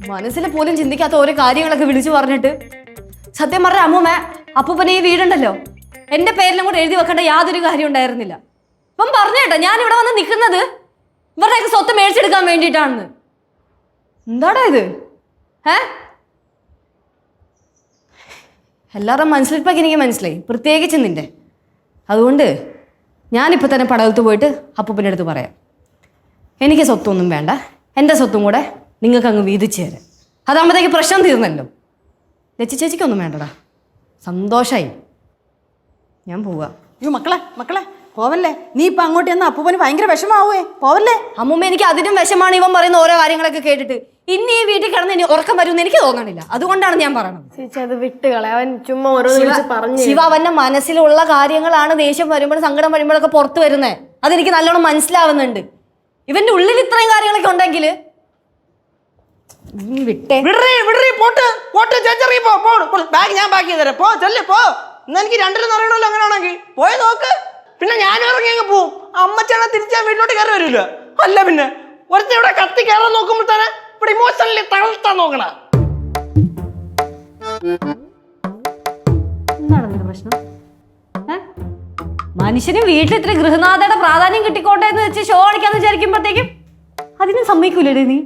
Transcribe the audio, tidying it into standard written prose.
മനസ്സിൽ പോലും ചിന്തിക്കാത്ത ഓരോ കാര്യങ്ങളൊക്കെ വിളിച്ചു പറഞ്ഞിട്ട് സത്യം പറഞ്ഞ അമ്മൂമ്മ അപ്പൂപ്പനെ ഈ വീടുണ്ടല്ലോ എന്റെ പേരിലും കൂടെ എഴുതി വെക്കേണ്ട യാതൊരു കാര്യം ഉണ്ടായിരുന്നില്ല. ഇപ്പം പറഞ്ഞേട്ടോ ഞാൻ ഇവിടെ വന്ന് നിൽക്കുന്നത് ഇവരുടെയൊക്കെ സ്വത്ത് മേടിച്ചെടുക്കാൻ വേണ്ടിയിട്ടാണെന്ന്. എന്താടാ ഇത്? എല്ലാവരും മനസ്സിലിപ്പൊക്കെ എനിക്ക് മനസ്സിലായി, പ്രത്യേകിച്ച് നിന്റെ. അതുകൊണ്ട് ഞാനിപ്പോൾ തന്നെ പടവലത്ത് പോയിട്ട് അപ്പൂപ്പൻ്റെ അടുത്ത് പറയാം, എനിക്ക് സ്വത്തൊന്നും വേണ്ട, എൻ്റെ സ്വത്തും കൂടെ നിങ്ങൾക്ക് അങ്ങ് വീതിച്ചു തരാം. അതാകുമ്പോഴത്തേക്ക് പ്രശ്നം തീർന്നല്ലോ. ലച്ചി ചേച്ചിക്കൊന്നും വേണ്ടടാ, സന്തോഷമായി. ഞാൻ പോവാ. അയ്യോ മക്കളെ പോവല്ലേ, നീ ഇപ്പം അങ്ങോട്ട് ചെന്നാൽ അപ്പൂപ്പന് ഭയങ്കര വിഷമാവേ, പോവല്ലേ. അമ്മൂമ്മ എനിക്ക് അതിനും വിഷമാണ് ഇവൻ പറയുന്ന ഓരോ കാര്യങ്ങളൊക്കെ കേട്ടിട്ട്. ഇനി ഈ വീട്ടിൽ കിടന്ന് ഇനി ഉറക്കം വരുമെന്ന് എനിക്ക് തോന്നണില്ല. അതുകൊണ്ടാണ് ഞാൻ പറയണത്. ചേച്ചി അത് വിട്ടുകളെ, അവൻ ചുമ്മാ ഓരോ പറഞ്ഞു. ശിവ അവന്റെ മനസ്സിലുള്ള കാര്യങ്ങളാണ് ദേഷ്യം വരുമ്പോഴും സങ്കടം വരുമ്പോഴൊക്കെ പുറത്തു വരുന്നത്. അതെനിക്ക് നല്ലോണം മനസ്സിലാവുന്നുണ്ട്. ഇവന്റെ ഉള്ളിൽ ഇത്രയും കാര്യങ്ങളൊക്കെ ഉണ്ടെങ്കിൽ വിട്ടേ. ബാഗ് ഞാൻ ബാക്കി തരാം, പോ ചെല്ലേ പോ. എന്നാ എനിക്ക് രണ്ടിലും അറിയണമല്ലോ. അങ്ങനെയാണെങ്കിൽ പോയി നോക്ക്. പിന്നെ ഞാനും ഇറങ്ങി അങ്ങ് പോവും. അമ്മച്ചാണെ തിരിച്ചാൽ വീട്ടിലോട്ട് കയറി വരില്ല. അല്ല പിന്നെ ഒരുത്ത ഇവിടെ കത്തി കയറാൻ നോക്കുമ്പോൾ തന്നെ ഇവിടെ ഇമോഷണലി തളർത്താൻ നോക്കണ. എന്താണ് പ്രശ്നം? മനുഷ്യന് വീട്ടിൽ ഇത്ര ഗൃഹനാഥയുടെ പ്രാധാന്യം കിട്ടിക്കോട്ടെ എന്ന് വെച്ച് ഷോ അടിക്കാന്ന് വിചാരിക്കുമ്പോഴത്തേക്കും അതിനും സമ്മതിക്കൂലേ നീ?